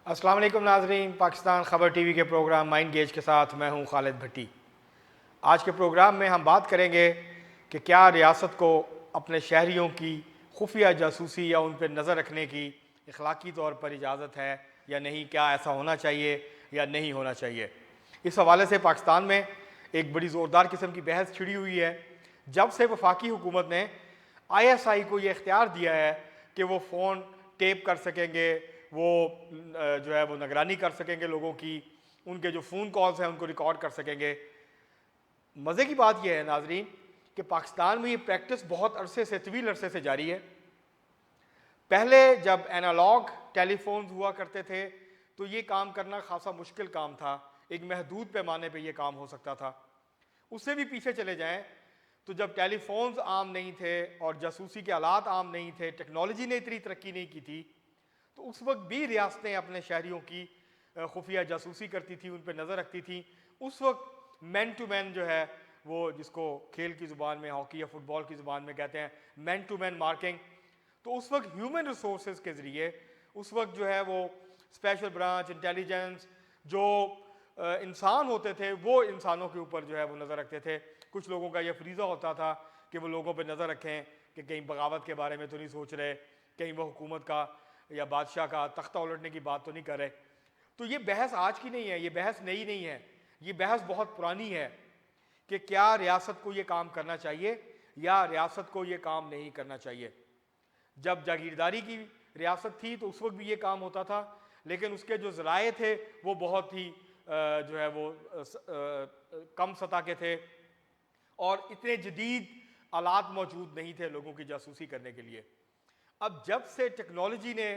अस्सलाम वालेकुम नाज़रीन, पाकिस्तान ख़बर टीवी के प्रोग्राम माइंड गेज के साथ मैं हूं खालिद भट्टी। आज के प्रोग्राम में हम बात करेंगे कि क्या रियासत को अपने शहरियों की खुफिया जासूसी या उन पर नज़र रखने की अखलाकी तौर पर इजाज़त है या नहीं, क्या ऐसा होना चाहिए या नहीं होना चाहिए। इस हवाले से पाकिस्तान में एक बड़ी ज़ोरदार किस्म की बहस छिड़ी हुई है जब से वफाकी हुकूमत ने ISI को ये इख्तियार दिया है कि वो फ़ोन टेप कर सकेंगे, वो जो है वो निगरानी कर सकेंगे लोगों की, उनके जो फ़ोन कॉल्स हैं उनको रिकॉर्ड कर सकेंगे। मज़े की बात यह है नाजरीन कि पाकिस्तान में ये प्रैक्टिस बहुत अरसे से, तवील अरसे से जारी है। पहले जब एनालॉग टेलीफोन्स हुआ करते थे तो ये काम करना खासा मुश्किल काम था, एक महदूद पैमाने पे ये काम हो सकता था। उससे भी पीछे चले जाएं तो जब टेलीफोन्स आम नहीं थे और जासूसी के आलात आम नहीं थे, टेक्नोलॉजी ने इतनी तरक्की नहीं की थी, तो उस वक्त भी रियासतें अपने शहरियों की खुफिया जासूसी करती थी, उन पर नज़र रखती थी। उस वक्त मैन टू मैन जो है वो, जिसको खेल की ज़ुबान में, हॉकी या फुटबॉल की ज़ुबान में कहते हैं मैन टू मैन मार्किंग, तो उस वक्त ह्यूमन रिसोर्सेज के ज़रिए उस वक्त जो है वो स्पेशल ब्रांच इंटेलिजेंस जो इंसान होते थे वो इंसानों के ऊपर जो है वो नज़र रखते थे। कुछ लोगों का ये फरीज़ा होता था कि वो लोगों पर नज़र रखें कि कहीं बगावत के बारे में तो नहीं सोच रहे, कहीं वो हुकूमत का या बादशाह का तख्ता उलटने की बात तो नहीं कर रहे। तो ये बहस आज की नहीं है, ये बहस नई नहीं है, ये बहस बहुत पुरानी है कि क्या रियासत को ये काम करना चाहिए या रियासत को ये काम नहीं करना चाहिए। जब जागीरदारी की रियासत थी तो उस वक्त भी ये काम होता था, लेकिन उसके जो ज़राए थे वो बहुत ही जो है वो कम सतह के थे और इतने जदीद आलात मौजूद नहीं थे लोगों की जासूसी करने के लिए। अब जब से टेक्नोलॉजी ने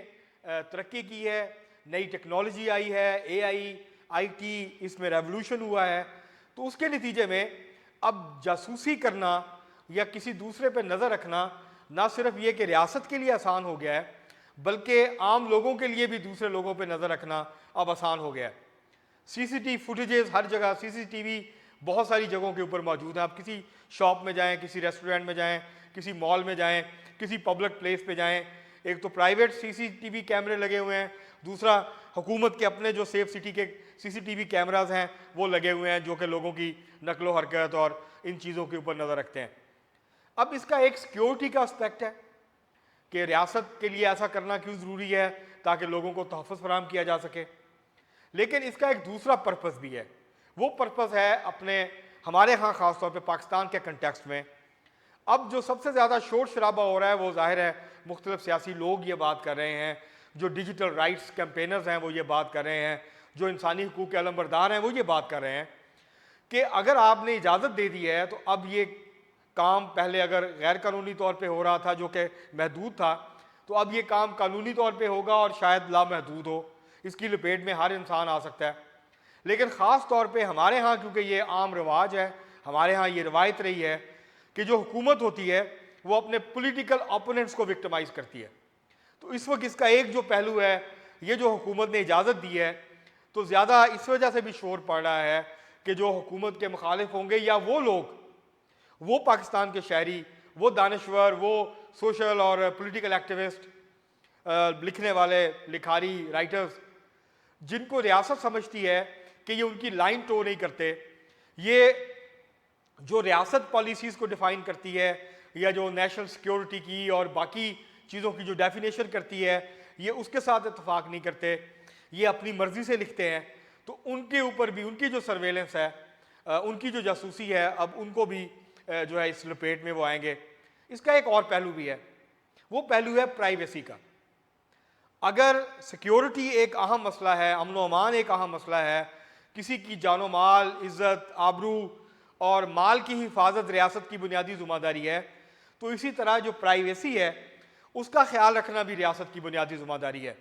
तरक्की की है, नई टेक्नोलॉजी आई है, AI IT, इसमें रेवोल्यूशन हुआ है, तो उसके नतीजे में अब जासूसी करना या किसी दूसरे पर नज़र रखना ना सिर्फ ये कि रियासत के लिए आसान हो गया है, बल्कि आम लोगों के लिए भी दूसरे लोगों पर नज़र रखना अब आसान हो गया है। CCTV फुटेजेस हर जगह, CCTV बहुत सारी जगहों के ऊपर मौजूद है। आप किसी शॉप में जाएं, किसी रेस्टोरेंट में जाएं, किसी मॉल में जाएं, किसी पब्लिक प्लेस पे जाएं, एक तो प्राइवेट CCTV कैमरे लगे हुए हैं, दूसरा हुकूमत के अपने जो सेफ सिटी के CCTV कैमराज हैं वो लगे हुए हैं जो कि लोगों की नकलो हरकत और इन चीज़ों के ऊपर नज़र रखते हैं। अब इसका एक सिक्योरिटी का एस्पेक्ट है कि रियासत के लिए ऐसा करना क्यों ज़रूरी है, ताकि लोगों को तहफ़्फ़ुज़ फराहम किया जा सके। लेकिन इसका एक दूसरा पर्पस भी है, वो पर्पस है अपने हमारे यहाँ ख़ास तौर पे पाकिस्तान के कंटेक्स्ट में अब जो सबसे ज़्यादा शोर शराबा हो रहा है वो ज़ाहिर है मुख्तलिफ सियासी लोग ये बात कर रहे हैं, जो डिजिटल राइट्स कैंपेनर्स हैं वो ये बात कर रहे हैं, जो इंसानी हुकूक के अलमबरदार हैं वो ये बात कर रहे हैं कि अगर आपने इजाज़त दे दी है तो अब ये काम पहले अगर गैर कानूनी तौर पे हो रहा था जो कि महदूद था, तो अब ये काम कानूनी तौर पे होगा और शायद लामहदूद हो, इसकी लपेट में हर इंसान आ सकता है। लेकिन ख़ास तौर पे हमारे यहाँ क्योंकि ये आम रिवाज है, हमारे यहाँ ये रवायत रही है कि जो हुकूमत होती है वो अपने पॉलिटिकल ओपोनेंट्स को विक्टिमाइज़ करती है। तो इस वक्त इसका एक जो पहलू है, ये जो हुकूमत ने इजाज़त दी है तो ज़्यादा इस वजह से भी शोर पड़ रहा है कि जो हुकूमत के मुखालिफ होंगे या वो लोग, वो पाकिस्तान के शहरी, वो दानश्वर, वो सोशल और पॉलिटिकल एक्टिविस्ट, लिखने वाले, लिखारी, राइटर्स, जिनको रियासत समझती है कि ये उनकी लाइन टो नहीं करते, ये जो रियासत पॉलिसीज़ को डिफ़ाइन करती है या जो नेशनल सिक्योरिटी की और बाकी चीज़ों की जो डेफिनेशन करती है, ये उसके साथ इत्तेफाक नहीं करते, ये अपनी मर्ज़ी से लिखते हैं, तो उनके ऊपर भी उनकी जो सर्वेलेंस है, उनकी जो जासूसी है, अब उनको भी जो है इस लपेट में वो आएंगे। इसका एक और पहलू भी है, वो पहलू है प्राइवेसी का। अगर सिक्योरिटी एक अहम मसला है, अमन व अमान एक अहम मसला है, किसी की जानो माल, इज़्ज़त, आबरू और माल की हिफाजत रियासत की बुनियादी ज़िम्मेदारी है, तो इसी तरह जो प्राइवेसी है उसका ख्याल रखना भी रियासत की बुनियादी ज़िम्मेदारी है।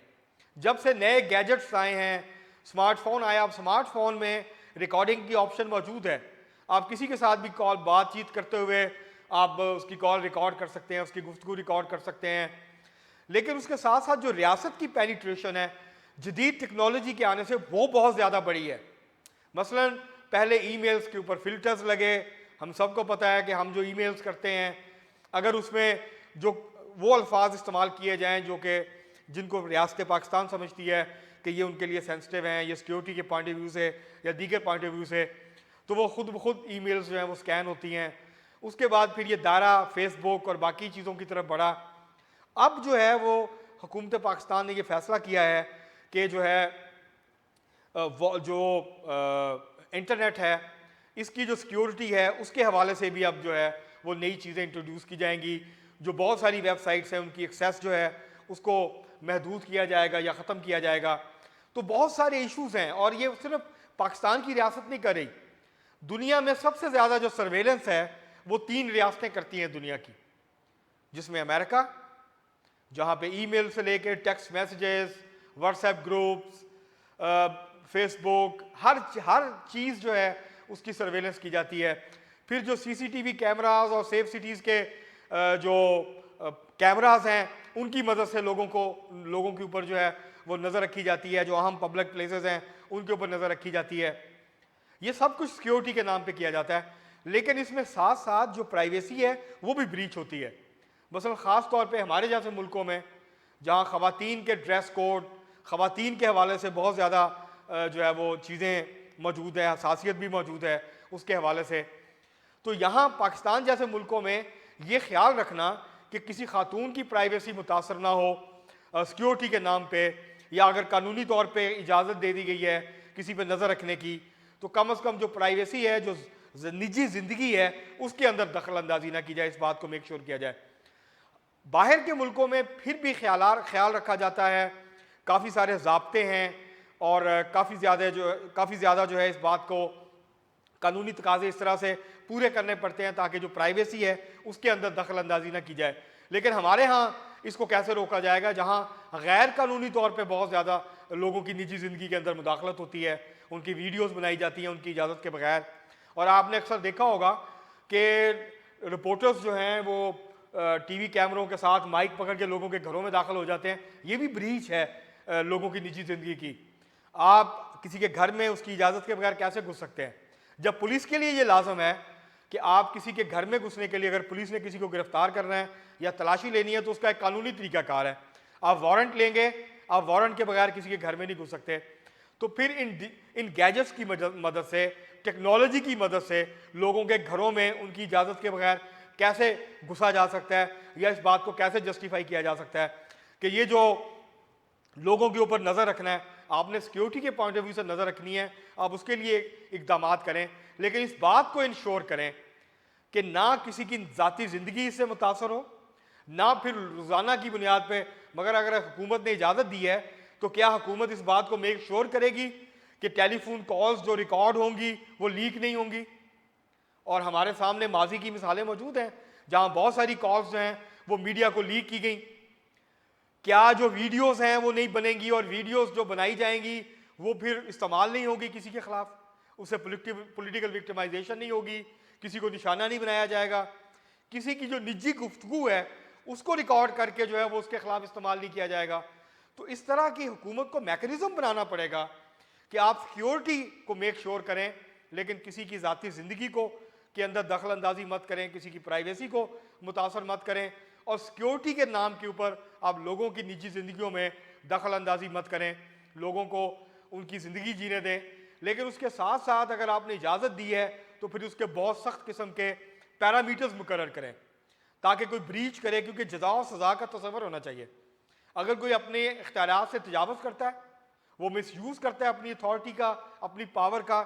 जब से नए गैजेट्स आए हैं, स्मार्टफोन आया, अब स्मार्टफोन में रिकॉर्डिंग की ऑप्शन मौजूद है, आप किसी के साथ भी कॉल बातचीत करते हुए आप उसकी कॉल रिकॉर्ड कर सकते हैं, उसकी गुफ्तगू रिकॉर्ड कर सकते हैं। लेकिन उसके साथ साथ जो रियासत की पेनिट्रेशन है जदीद टेक्नोलॉजी के आने से वो बहुत ज़्यादा बड़ी है। मसलन पहले ईमेल्स के ऊपर फ़िल्टर्स लगे, हम सबको पता है कि हम जो ईमेल्स करते हैं अगर उसमें जो वो अल्फाज इस्तेमाल किए जाएँ जो कि जिनको रियासत पाकिस्तान समझती है कि ये उनके लिए सेंसिटिव हैं, ये सिक्योरिटी के पॉइंट ऑफ व्यू से या दीगर पॉइंट ऑफ व्यू से, तो वो खुद ब खुद ईमेल्स जो हैं वो स्कैन होती हैं। उसके बाद फिर ये दायरा फेसबुक और बाकी चीज़ों की तरफ बढ़ा। अब जो है वो हुकूमत पाकिस्तान ने ये फैसला किया है कि जो है इंटरनेट है इसकी जो सिक्योरिटी है उसके हवाले से भी अब जो है वो नई चीज़ें इंट्रोड्यूस की जाएंगी। जो बहुत सारी वेबसाइट्स हैं उनकी एक्सेस जो है उसको महदूद किया जाएगा या ख़त्म किया जाएगा। तो बहुत सारे इश्यूज़ हैं और ये सिर्फ पाकिस्तान की रियासत नहीं कर रही, दुनिया में सबसे ज़्यादा जो सर्वेलेंस है वो 3 रियासतें करती हैं दुनिया की, जिसमें अमेरिका, जहाँ पे ईमेल से लेकर text messages, WhatsApp groups, Facebook, हर चीज़ जो है उसकी सर्वेलेंस की जाती है। फिर जो सीसीटीवी कैमरास और सेफ सिटीज़ के जो कैमरास हैं उनकी मदद से लोगों के ऊपर जो है वो नज़र रखी जाती है। जो अहम पब्लिक प्लेसेस हैं उनके ऊपर नज़र रखी जाती है। ये सब कुछ सिक्योरिटी के नाम पे किया जाता है, लेकिन इसमें साथ साथ जो प्राइवेसी है वो भी ब्रीच होती है। मसलन ख़ास तौर पे हमारे जैसे मुल्कों में जहाँ ख़वातीन के ड्रेस कोड, ख़वातीन के हवाले से बहुत ज़्यादा जो है वो चीज़ें मौजूद हैं, हसासियत भी मौजूद है उसके हवाले से, तो यहाँ पाकिस्तान जैसे मुल्कों में ये ख्याल रखना कि किसी खातून की प्राइवेसी मुतासर ना हो सिक्योरिटी के नाम पे, या अगर कानूनी तौर पे इजाज़त दे दी गई है किसी पे नज़र रखने की, तो कम से कम जो प्राइवेसी है, जो निजी ज़िंदगी है, उसके अंदर दखल अंदाजी ना की जाए। इस बात को मेक श्योर किया जाए। बाहर के मुल्कों में फिर भी ख्याल रखा जाता है, काफ़ी सारे ज़ाब्ते हैं और काफ़ी ज़्यादा जो है इस बात को कानूनी तकाज़े इस तरह से पूरे करने पड़ते हैं ताकि जो प्राइवेसी है उसके अंदर दखल अंदाजी ना की जाए। लेकिन हमारे यहाँ इसको कैसे रोका जाएगा, जहाँ गैर कानूनी तौर पे बहुत ज़्यादा लोगों की निजी ज़िंदगी के अंदर मुदाखलत होती है, उनकी वीडियोज़ बनाई जाती हैं उनकी इजाज़त के बगैर। और आपने अक्सर देखा होगा कि रिपोर्टर्स जो हैं वो टीवी कैमरों के साथ माइक पकड़ के लोगों के घरों में दाखिल हो जाते हैं। ये भी ब्रीच है लोगों की निजी ज़िंदगी की। आप किसी के घर में उसकी इजाज़त के बगैर कैसे घुस सकते हैं, जब पुलिस के लिए ये लाजम है कि आप किसी के घर में घुसने के लिए, अगर पुलिस ने किसी को गिरफ्तार करना है या तलाशी लेनी है तो उसका एक कानूनी तरीकाकार है। आप वारंट लेंगे, आप वारंट के बगैर किसी के घर में नहीं घुस सकते। तो फिर इन गैजेट्स की मदद से, टेक्नोलॉजी की मदद से लोगों के घरों में उनकी इजाज़त के बगैर कैसे घुसा जा सकता है, या इस बात को कैसे जस्टिफाई किया जा सकता है कि ये जो लोगों के ऊपर नज़र रखना है, आपने सिक्योरिटी के पॉइंट ऑफ व्यू से नज़र रखनी है, आप उसके लिए इकदाम करें, लेकिन इस बात को इंश्योर करें कि ना किसी की ज़ाती ज़िंदगी इससे मुतासर हो, ना फिर रोज़ाना की बुनियाद पे। मगर अगर हुकूमत ने इजाज़त दी है तो क्या हुकूमत इस बात को मेक श्योर करेगी कि टेलीफोन कॉल्स जो रिकॉर्ड होंगी वो लीक नहीं होंगी। और हमारे सामने माजी की मिसालें मौजूद हैं जहाँ बहुत सारी कॉल्स जो हैं वो मीडिया को लीक की गई। क्या जो वीडियोस हैं वो नहीं बनेंगी और वीडियोस जो बनाई जाएंगी वो फिर इस्तेमाल नहीं होगी किसी के खिलाफ, उससे पॉलिटिकल विक्टिमाइजेशन नहीं होगी, किसी को निशाना नहीं बनाया जाएगा, किसी की जो निजी गुफ्तगू है उसको रिकॉर्ड करके जो है वो उसके खिलाफ इस्तेमाल नहीं किया जाएगा। तो इस तरह की हुकूमत को मैकेनिज्म बनाना पड़ेगा कि आप सिक्योरिटी को मेक श्योर करें, लेकिन किसी की ज़ाती ज़िंदगी को के अंदर दखल अंदाजी मत करें, किसी की प्राइवेसी को मुतासर मत करें, और सिक्योरिटी के नाम के ऊपर आप लोगों की निजी ज़िंदगियों में दखल अंदाजी मत करें, लोगों को उनकी ज़िंदगी जीने दें। लेकिन उसके साथ साथ अगर आपने इजाज़त दी है तो फिर उसके बहुत सख्त किस्म के पैरामीटर्स मुकर्रर करें ताकि कोई ब्रीच करे, क्योंकि जज़ा और सज़ा का तसव्वुर होना चाहिए। अगर कोई अपने इख्तियारात से तजावुज़ करता है, वो मिसयूज़ करता है अपनी अथॉरिटी का, अपनी पावर का,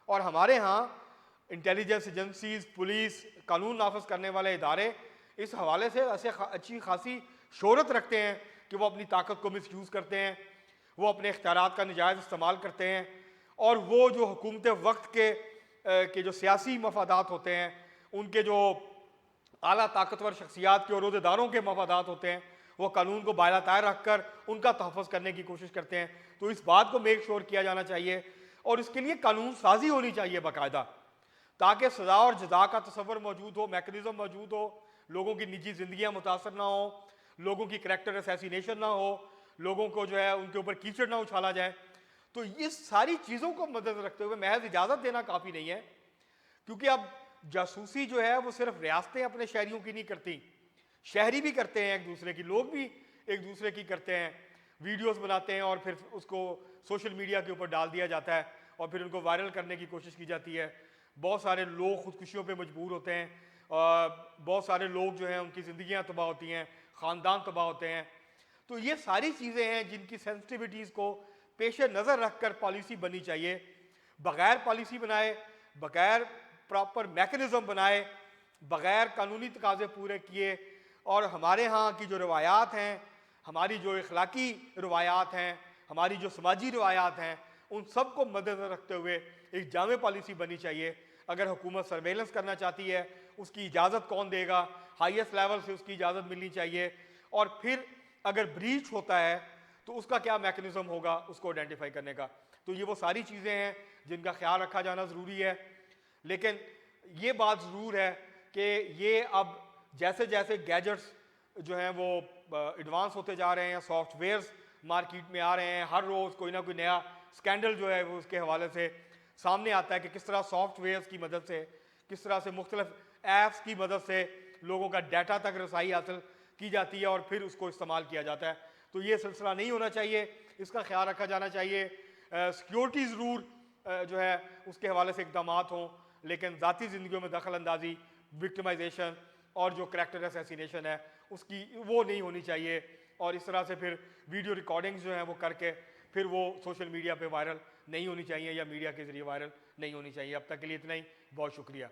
और हमारे यहाँ इंटेलिजेंस एजेंसीज, पुलिस, कानून नाफिज करने वाले इदारे इस हवाले से ऐसे अच्छी खासी शोहरत रखते हैं कि वो अपनी ताकत को मिसयूज़ करते हैं, वो अपने इख्तियारात का नजायज़ इस्तेमाल करते हैं, और वो जो हुकूमत वक्त के जो सियासी मफादात होते हैं, उनके जो आला ताकतवर शख्सियात के और अहदेदारों के मफादात होते हैं, वो कानून को बाला तार रख कर उनका तहफ़्फ़ुज़ करने की कोशिश करते हैं। तो इस बात को मेक श्योर किया जाना चाहिए और इसके लिए कानून साजी होनी चाहिए बाकायदा, ताकि सज़ा और जज़ा का तसव्वुर मौजूद हो, मैकेनिज़्म मौजूद हो, लोगों की निजी ज़िंदगियाँ मुतासर ना हो, लोगों की करैक्टर असैसिनेशन ना हो, लोगों को जो है उनके ऊपर कीचड़ ना उछाला जाए। तो ये सारी चीज़ों को मद्देनज़र रखते हुए महज इजाज़त देना काफ़ी नहीं है, क्योंकि अब जासूसी जो है वो सिर्फ रियासतें अपने शहरियों की नहीं करती, शहरी भी करते हैं एक दूसरे की, लोग भी एक दूसरे की करते हैं। वीडियोस बनाते हैं और फिर उसको सोशल मीडिया के ऊपर डाल दिया जाता है और फिर उनको वायरल करने की कोशिश की जाती है। बहुत सारे लोग खुदकुशियों पे मजबूर होते हैं, बहुत सारे लोग जो हैं उनकी ज़िंदगियां तबाह होती हैं, ख़ानदान तबाह होते हैं। तो ये सारी चीज़ें हैं जिनकी सेंसिटिविटीज़ को पेश नज़र रख कर पॉलिसी बननी चाहिए। बग़ैर पॉलिसी बनाए, बग़ैर प्रॉपर मैकेनिज़्म बनाए, बग़ैर कानूनी तकाज़े पूरे किए और हमारे यहाँ की जो रवायात हैं, हमारी जो अखलाकी रवायात हैं, हमारी जो समाजी रवायात हैं, उन सब को मद्देनज़र रखते हुए एक जामे पॉलिसी बननी चाहिए। अगर हुकूमत सर्वेलेंस करना चाहती है, उसकी इजाज़त कौन देगा? हाईएस्ट लेवल से उसकी इजाज़त मिलनी चाहिए। और फिर अगर ब्रीच होता है तो उसका क्या मैकेनिज़्म होगा उसको आइडेंटिफाई करने का। तो ये वो सारी चीज़ें हैं जिनका ख्याल रखा जाना ज़रूरी है। लेकिन ये बात ज़रूर है कि ये अब जैसे जैसे गैजेट्स जो हैं वो एडवांस होते जा रहे हैं, सॉफ्टवेयर्स मार्केट में आ रहे हैं, हर रोज़ कोई ना कोई नया स्कैंडल जो है वो उसके हवाले से सामने आता है कि किस तरह सॉफ्टवेयर्स की मदद से, किस तरह से मुख्तलिफ ऐप्स की मदद से लोगों का डाटा तक रसाई हासिल की जाती है और फिर उसको इस्तेमाल किया जाता है। तो ये सिलसिला नहीं होना चाहिए, इसका ख्याल रखा जाना चाहिए। सिक्योरिटी ज़रूर जो है उसके हवाले से इकदाम हों, लेकिन ज़ाती ज़िंदगियों में दखल अंदाजी, विक्टिमाइजेशन और जो करैक्टर असैसिनेशन है उसकी वो नहीं होनी चाहिए। और इस तरह से फिर वीडियो रिकॉर्डिंग्स जो हैं वो करके फिर वो सोशल मीडिया पे वायरल नहीं होनी चाहिए या मीडिया के ज़रिए वायरल नहीं होनी चाहिए। अब तक के लिए इतना ही, बहुत शुक्रिया।